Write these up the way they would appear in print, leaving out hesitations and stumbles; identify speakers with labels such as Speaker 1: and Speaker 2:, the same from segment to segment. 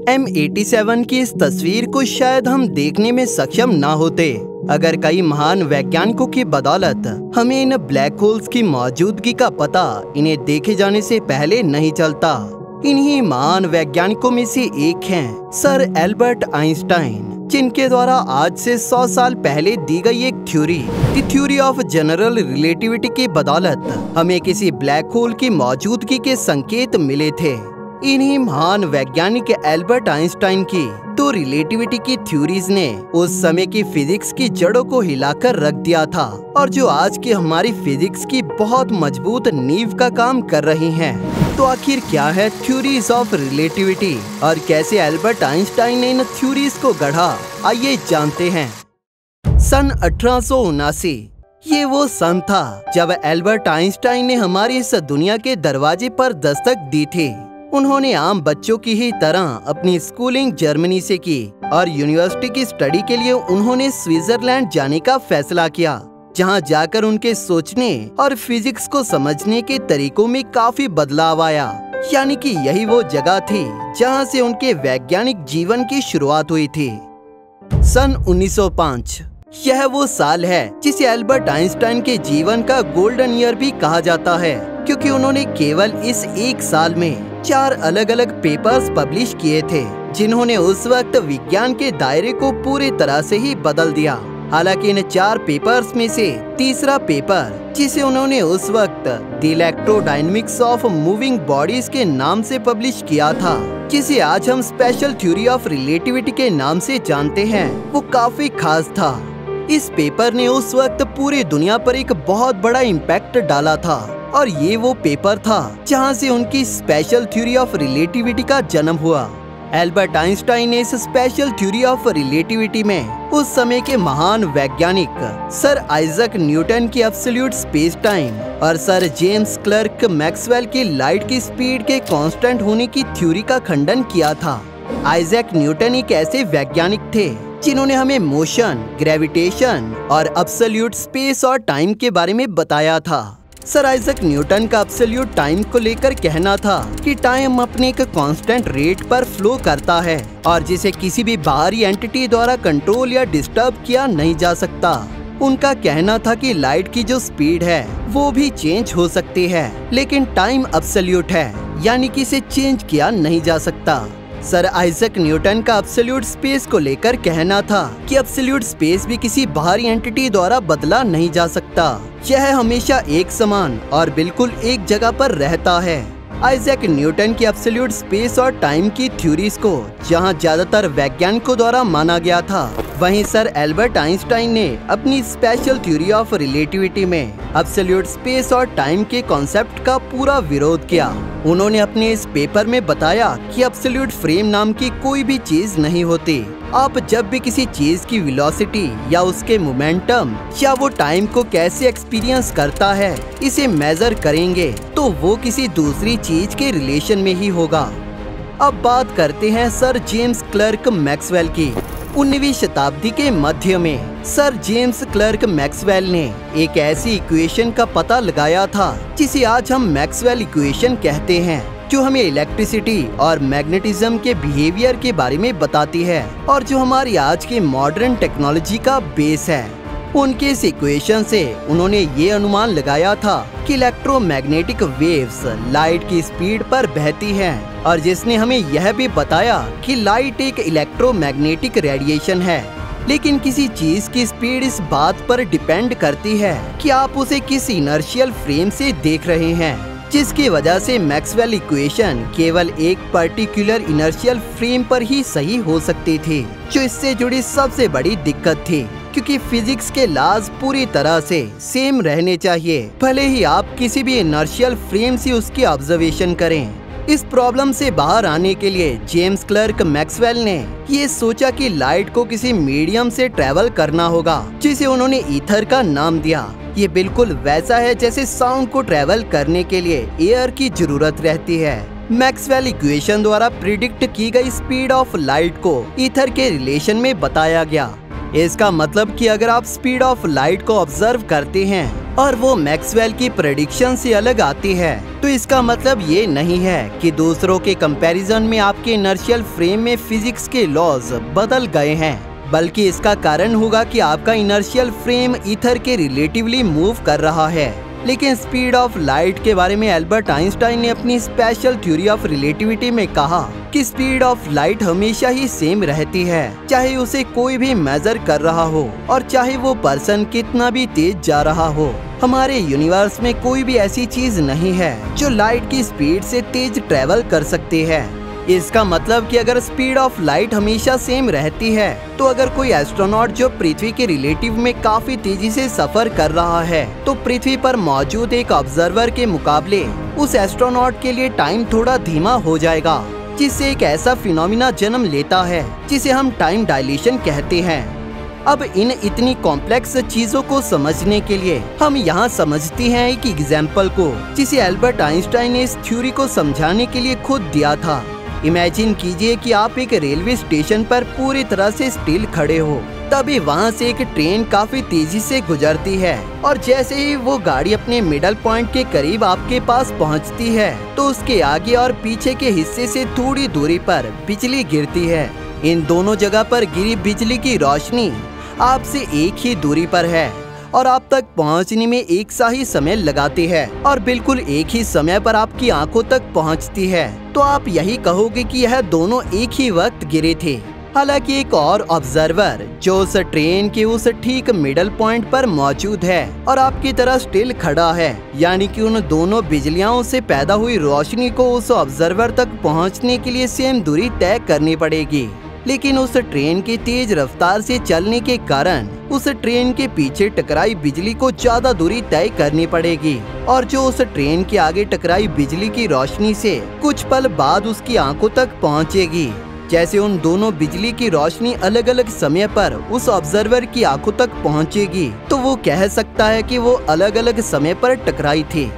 Speaker 1: M87 की इस तस्वीर को शायद हम देखने में सक्षम ना होते अगर कई महान वैज्ञानिकों की बदौलत हमें इन ब्लैक होल्स की मौजूदगी का पता इन्हें देखे जाने से पहले नहीं चलता। इन्हीं महान वैज्ञानिकों में से एक हैं सर एल्बर्ट आइंस्टाइन, जिनके द्वारा आज से 100 साल पहले दी गई एक थ्योरी ऑफ जनरल रिलेटिविटी की बदौलत हमें किसी ब्लैक होल की मौजूदगी के संकेत मिले थे। इन्हीं महान वैज्ञानिक एल्बर्ट आइंस्टाइन की तो रिलेटिविटी की थ्योरीज ने उस समय की फिजिक्स की जड़ों को हिलाकर रख दिया था और जो आज की हमारी फिजिक्स की बहुत मजबूत नींव का काम कर रही हैं। तो आखिर क्या है थ्योरीज ऑफ रिलेटिविटी और कैसे एल्बर्ट आइंस्टाइन ने इन थ्योरीज को गढ़ा, आइए जानते हैं। सन 1879 ये वो सन था जब एल्बर्ट आइंस्टाइन ने हमारी इस दुनिया के दरवाजे पर दस्तक दी थी। उन्होंने आम बच्चों की ही तरह अपनी स्कूलिंग जर्मनी से की और यूनिवर्सिटी की स्टडी के लिए उन्होंने स्विट्जरलैंड जाने का फैसला किया, जहां जाकर उनके सोचने और फिजिक्स को समझने के तरीकों में काफी बदलाव आया। यानी कि यही वो जगह थी जहां से उनके वैज्ञानिक जीवन की शुरुआत हुई थी। सन 1905 यह वो साल है जिसे एल्बर्ट आइंस्टाइन के जीवन का गोल्डन ईयर भी कहा जाता है, क्योंकि उन्होंने केवल इस एक साल में 4 अलग अलग पेपर्स पब्लिश किए थे, जिन्होंने उस वक्त विज्ञान के दायरे को पूरी तरह से ही बदल दिया। हालांकि इन 4 पेपर्स में से तीसरा पेपर, जिसे उन्होंने उस वक्त the electrodynamics of moving bodies के नाम से पब्लिश किया था, जिसे आज हम स्पेशल थ्योरी ऑफ रिलेटिविटी के नाम से जानते हैं, वो काफी खास था। इस पेपर ने उस वक्त पूरी दुनिया पर एक बहुत बड़ा इम्पैक्ट डाला था और ये वो पेपर था जहां से उनकी स्पेशल थ्योरी ऑफ रिलेटिविटी का जन्म हुआ। एल्बर्ट आइंस्टाइन ने इस स्पेशल थ्योरी ऑफ रिलेटिविटी में उस समय के महान वैज्ञानिक सर आइजैक न्यूटन की एब्सोल्यूट स्पेस टाइम और सर जेम्स क्लर्क मैक्सवेल की लाइट की स्पीड के कांस्टेंट होने की थ्योरी का खंडन किया था। आइजैक न्यूटन एक ऐसे वैज्ञानिक थे जिन्होंने हमें मोशन, ग्रेविटेशन और एब्सोल्यूट स्पेस और टाइम के बारे में बताया था। सर आइजैक न्यूटन का एब्सोल्यूट टाइम को लेकर कहना था कि टाइम अपने एक कांस्टेंट रेट पर फ्लो करता है और जिसे किसी भी बाहरी एंटिटी द्वारा कंट्रोल या डिस्टर्ब किया नहीं जा सकता। उनका कहना था कि लाइट की जो स्पीड है वो भी चेंज हो सकती है, लेकिन टाइम एब्सोल्यूट है, यानी कि इसे चेंज किया नहीं जा सकता। सर आइजैक न्यूटन का एब्सोल्यूट स्पेस को लेकर कहना था कि एब्सोल्यूट स्पेस भी किसी बाहरी एंटिटी द्वारा बदला नहीं जा सकता, यह हमेशा एक समान और बिल्कुल एक जगह पर रहता है। आइजैक न्यूटन की एब्सोल्यूट स्पेस और टाइम की थ्योरीज को जहां ज्यादातर वैज्ञानिकों द्वारा माना गया था, वहीं सर एल्बर्ट आइंस्टाइन ने अपनी स्पेशल थ्योरी ऑफ रिलेटिविटी में एब्सोल्यूट स्पेस और टाइम के कॉन्सेप्ट का पूरा विरोध किया। उन्होंने अपने इस पेपर में बताया कि एब्सोल्यूट फ्रेम नाम की कोई भी चीज नहीं होती। आप जब भी किसी चीज की वेलोसिटी या उसके मोमेंटम या वो टाइम को कैसे एक्सपीरियंस करता है इसे मेजर करेंगे तो वो किसी दूसरी चीज के रिलेशन में ही होगा। अब बात करते हैं सर जेम्स क्लर्क मैक्सवेल की। 19वीं शताब्दी के मध्य में सर जेम्स क्लर्क मैक्सवेल ने एक ऐसी इक्वेशन का पता लगाया था जिसे आज हम मैक्सवेल इक्वेशन कहते हैं, जो हमें इलेक्ट्रिसिटी और मैग्नेटिज्म के बिहेवियर के बारे में बताती है और जो हमारी आज की मॉडर्न टेक्नोलॉजी का बेस है। उनके इस इक्वेशन से उन्होंने ये अनुमान लगाया था कि इलेक्ट्रोमैग्नेटिक वेव्स लाइट की स्पीड पर बहती हैं और जिसने हमें यह भी बताया कि लाइट एक इलेक्ट्रोमैग्नेटिक रेडिएशन है। लेकिन किसी चीज की स्पीड इस बात पर डिपेंड करती है कि आप उसे किस इनर्शियल फ्रेम से देख रहे हैं, जिसकी वजह से मैक्सवेल इक्वेशन केवल एक पर्टिकुलर इनर्शियल फ्रेम पर ही सही हो सकती थी, जो इससे जुड़ी सबसे बड़ी दिक्कत थी, क्योंकि फिजिक्स के लॉज पूरी तरह से सेम रहने चाहिए, भले ही आप किसी भी इनर्शियल फ्रेम से उसकी ऑब्जर्वेशन करें। इस प्रॉब्लम से बाहर आने के लिए जेम्स क्लर्क मैक्सवेल ने ये सोचा कि लाइट को किसी मीडियम से ट्रेवल करना होगा, जिसे उन्होंने ईथर का नाम दिया। ये बिल्कुल वैसा है जैसे साउंड को ट्रेवल करने के लिए एयर की जरूरत रहती है। मैक्सवेल इक्वेशन द्वारा प्रिडिक्ट की गई स्पीड ऑफ लाइट को ईथर के रिलेशन में बताया गया। इसका मतलब कि अगर आप स्पीड ऑफ लाइट को ऑब्जर्व करते हैं और वो मैक्सवेल की प्रेडिक्शन से अलग आती है, तो इसका मतलब ये नहीं है कि दूसरों के कंपैरिजन में आपके इनर्शियल फ्रेम में फिजिक्स के लॉज बदल गए हैं, बल्कि इसका कारण होगा कि आपका इनर्शियल फ्रेम ईथर के रिलेटिवली मूव कर रहा है। लेकिन स्पीड ऑफ लाइट के बारे में एल्बर्ट आइंस्टाइन ने अपनी स्पेशल थ्योरी ऑफ रिलेटिविटी में कहा कि स्पीड ऑफ लाइट हमेशा ही सेम रहती है, चाहे उसे कोई भी मेजर कर रहा हो और चाहे वो पर्सन कितना भी तेज जा रहा हो। हमारे यूनिवर्स में कोई भी ऐसी चीज नहीं है जो लाइट की स्पीड से तेज ट्रेवल कर सकती है। इसका मतलब कि अगर स्पीड ऑफ लाइट हमेशा सेम रहती है, तो अगर कोई एस्ट्रोनॉट जो पृथ्वी के रिलेटिव में काफी तेजी से सफर कर रहा है, तो पृथ्वी पर मौजूद एक ऑब्जर्वर के मुकाबले उस एस्ट्रोनॉट के लिए टाइम थोड़ा धीमा हो जाएगा, जिससे एक ऐसा फिनोमिना जन्म लेता है जिसे हम टाइम डायलेशन कहते हैं। अब इन इतनी कॉम्प्लेक्स चीजों को समझने के लिए हम यहाँ समझते हैं एक एग्जाम्पल को, जिसे एल्बर्ट आइंस्टाइन ने इस थ्योरी को समझाने के लिए खुद दिया था। इमेजिन कीजिए कि आप एक रेलवे स्टेशन पर पूरी तरह से स्टिल खड़े हो, तभी वहाँ से एक ट्रेन काफी तेजी से गुजरती है और जैसे ही वो गाड़ी अपने मिडल पॉइंट के करीब आपके पास पहुँचती है, तो उसके आगे और पीछे के हिस्से से थोड़ी दूरी पर बिजली गिरती है। इन दोनों जगह पर गिरी बिजली की रोशनी आपसे एक ही दूरी पर है और आप तक पहुंचने में एक सा ही समय लगाती है और बिल्कुल एक ही समय पर आपकी आंखों तक पहुंचती है, तो आप यही कहोगे कि यह दोनों एक ही वक्त गिरे थे। हालांकि एक और ऑब्जर्वर जो उस ट्रेन के उस ठीक मिडल पॉइंट पर मौजूद है और आपकी तरह स्टिल खड़ा है, यानी कि उन दोनों बिजलियों से पैदा हुई रोशनी को उस ऑब्जर्वर तक पहुंचने के लिए सेम दूरी तय करनी पड़ेगी। लेकिन उस ट्रेन की तेज रफ्तार से चलने के कारण उस ट्रेन के पीछे टकराई बिजली को ज्यादा दूरी तय करनी पड़ेगी और जो उस ट्रेन के आगे टकराई बिजली की रोशनी से कुछ पल बाद उसकी आंखों तक पहुंचेगी। जैसे उन दोनों बिजली की रोशनी अलग अलग समय पर उस ऑब्जर्वर की आंखों तक पहुंचेगी, तो वो कह सकता है कि वो अलग अलग समय पर टकराई थी।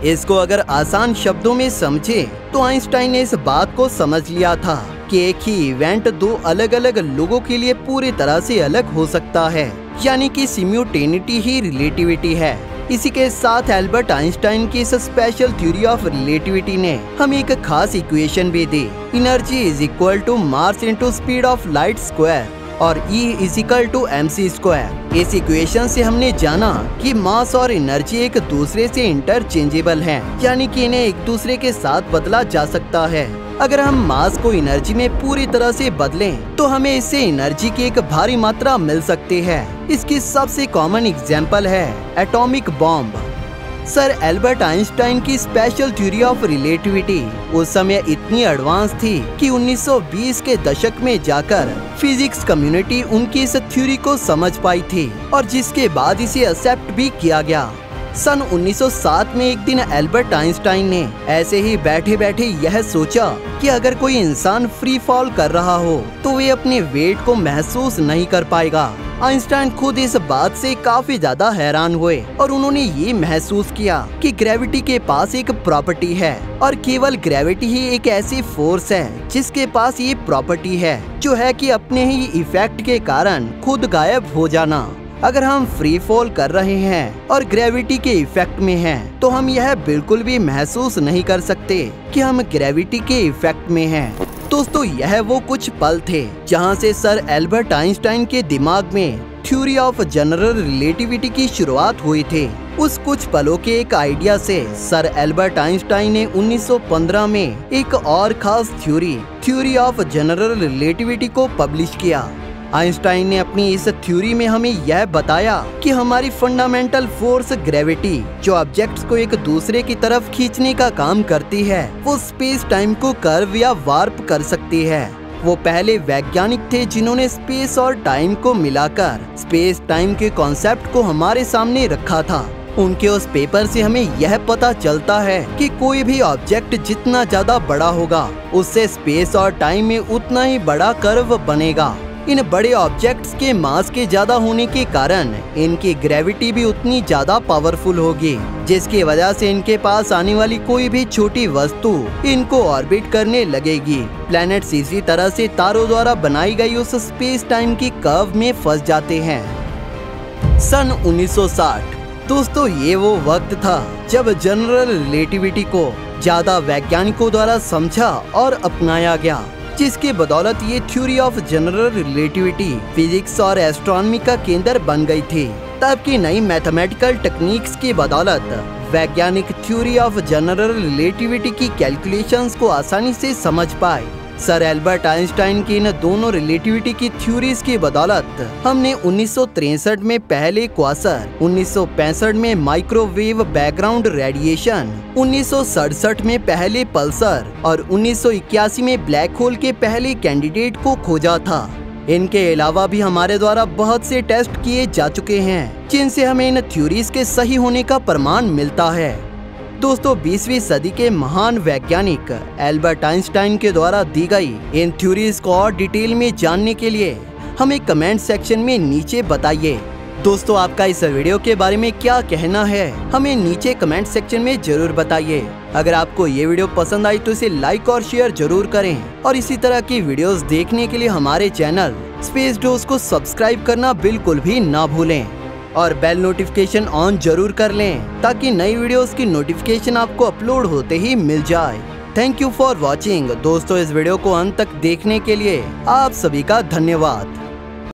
Speaker 1: इसको अगर आसान शब्दों में समझे तो आइंस्टाइन ने इस बात को समझ लिया था कि एक ही इवेंट दो अलग अलग लोगों के लिए पूरी तरह से अलग हो सकता है, यानी कि सिम्यूटेनिटी ही रिलेटिविटी है। इसी के साथ एल्बर्ट आइंस्टाइन की इस स्पेशल थ्योरी ऑफ रिलेटिविटी ने हमें एक खास इक्वेशन भी दी। Energy is equal to mass into speed of light square और E is equal to mc square. इस इक्वेशन से हमने जाना कि मास और एनर्जी एक दूसरे से इंटरचेंजेबल हैं, यानी कि इन्हें एक दूसरे के साथ बदला जा सकता है। अगर हम मास को एनर्जी में पूरी तरह से बदलें, तो हमें इससे एनर्जी की एक भारी मात्रा मिल सकती है। इसकी सबसे कॉमन एग्जाम्पल है atomic bomb. Sir Albert Einstein की स्पेशल थ्योरी ऑफ रिलेटिविटी उस समय इतनी एडवांस थी कि 1920 के दशक में जाकर फिजिक्स कम्युनिटी उनकी इस थ्योरी को समझ पाई थी और जिसके बाद इसे एक्सेप्ट भी किया गया। सन 1907 में एक दिन एल्बर्ट आइंस्टाइन ने ऐसे ही बैठे बैठे यह सोचा कि अगर कोई इंसान फ्री फॉल कर रहा हो तो वे अपने वेट को महसूस नहीं कर पाएगा। आइंस्टाइन खुद इस बात से काफी ज्यादा हैरान हुए और उन्होंने ये महसूस किया कि ग्रेविटी के पास एक प्रॉपर्टी है और केवल ग्रेविटी ही एक ऐसी फोर्स है जिसके पास ये प्रॉपर्टी है, जो है कि अपने ही इफेक्ट के कारण खुद गायब हो जाना। अगर हम फ्री फॉल कर रहे हैं और ग्रेविटी के इफेक्ट में हैं, तो हम यह बिल्कुल भी महसूस नहीं कर सकते कि हम ग्रेविटी के इफेक्ट में हैं। दोस्तों, यह वो कुछ पल थे जहां से सर एल्बर्ट आइंस्टाइन के दिमाग में थ्योरी ऑफ जनरल रिलेटिविटी की शुरुआत हुई थी। उस कुछ पलों के एक आइडिया से सर एल्बर्ट आइंस्टाइन ने 1915 में एक और खास थ्योरी ऑफ जनरल रिलेटिविटी को पब्लिश किया। आइंस्टाइन ने अपनी इस थ्योरी में हमें यह बताया कि हमारी फंडामेंटल फोर्स ग्रेविटी, जो ऑब्जेक्ट्स को एक दूसरे की तरफ खींचने का काम करती है, वो स्पेस टाइम को कर्व या वार्प कर सकती है। वो पहले वैज्ञानिक थे जिन्होंने स्पेस और टाइम को मिलाकर स्पेस टाइम के कॉन्सेप्ट को हमारे सामने रखा था। उनके उस पेपर से हमें यह पता चलता है कि कोई भी ऑब्जेक्ट जितना ज्यादा बड़ा होगा, उससे स्पेस और टाइम में उतना ही बड़ा कर्व बनेगा। इन बड़े ऑब्जेक्ट्स के मास के ज्यादा होने के कारण इनकी ग्रेविटी भी उतनी ज्यादा पावरफुल होगी, जिसकी वजह से इनके पास आने वाली कोई भी छोटी वस्तु इनको ऑर्बिट करने लगेगी। प्लैनेट्स इसी तरह से तारों द्वारा बनाई गई उस स्पेस टाइम की कर्व में फंस जाते हैं। सन 1960 दोस्तों ये वो वक्त था जब जनरल रिलेटिविटी को ज्यादा वैज्ञानिकों द्वारा समझा और अपनाया गया, जिसकी बदौलत ये theory of general relativity physics और एस्ट्रोनॉमी का केंद्र बन गई थी। तब की नई मैथमेटिकल टेक्निक्स की बदौलत वैज्ञानिक थ्योरी ऑफ जनरल रिलेटिविटी की कैलकुलेशंस को आसानी से समझ पाए। सर एल्बर्ट आइंस्टाइन की इन दोनों रिलेटिविटी की थ्योरीज की बदौलत हमने 1963 में पहले क्वासर, 1965 में माइक्रोवेव बैकग्राउंड रेडिएशन, 1967 में पहले पल्सर और 1981 में ब्लैक होल के पहले कैंडिडेट को खोजा था। इनके अलावा भी हमारे द्वारा बहुत से टेस्ट किए जा चुके हैं, जिनसे हमें इन थ्योरीज के सही होने का प्रमाण मिलता है। दोस्तों 20वीं सदी के महान वैज्ञानिक एल्बर्ट आइंस्टाइन के द्वारा दी गई इन थ्योरीज को और डिटेल में जानने के लिए हमें कमेंट सेक्शन में नीचे बताइए। दोस्तों आपका इस वीडियो के बारे में क्या कहना है, हमें नीचे कमेंट सेक्शन में जरूर बताइए। अगर आपको ये वीडियो पसंद आई तो इसे लाइक और शेयर जरूर करें और इसी तरह की वीडियोस देखने के लिए हमारे चैनल स्पेस डोज को सब्सक्राइब करना बिल्कुल भी ना भूलें और बेल नोटिफिकेशन ऑन जरूर कर लें ताकि नई वीडियोस की नोटिफिकेशन आपको अपलोड होते ही मिल जाए। Thank you for watching. दोस्तों इस वीडियो को अंत तक देखने के लिए आप सभी का धन्यवाद।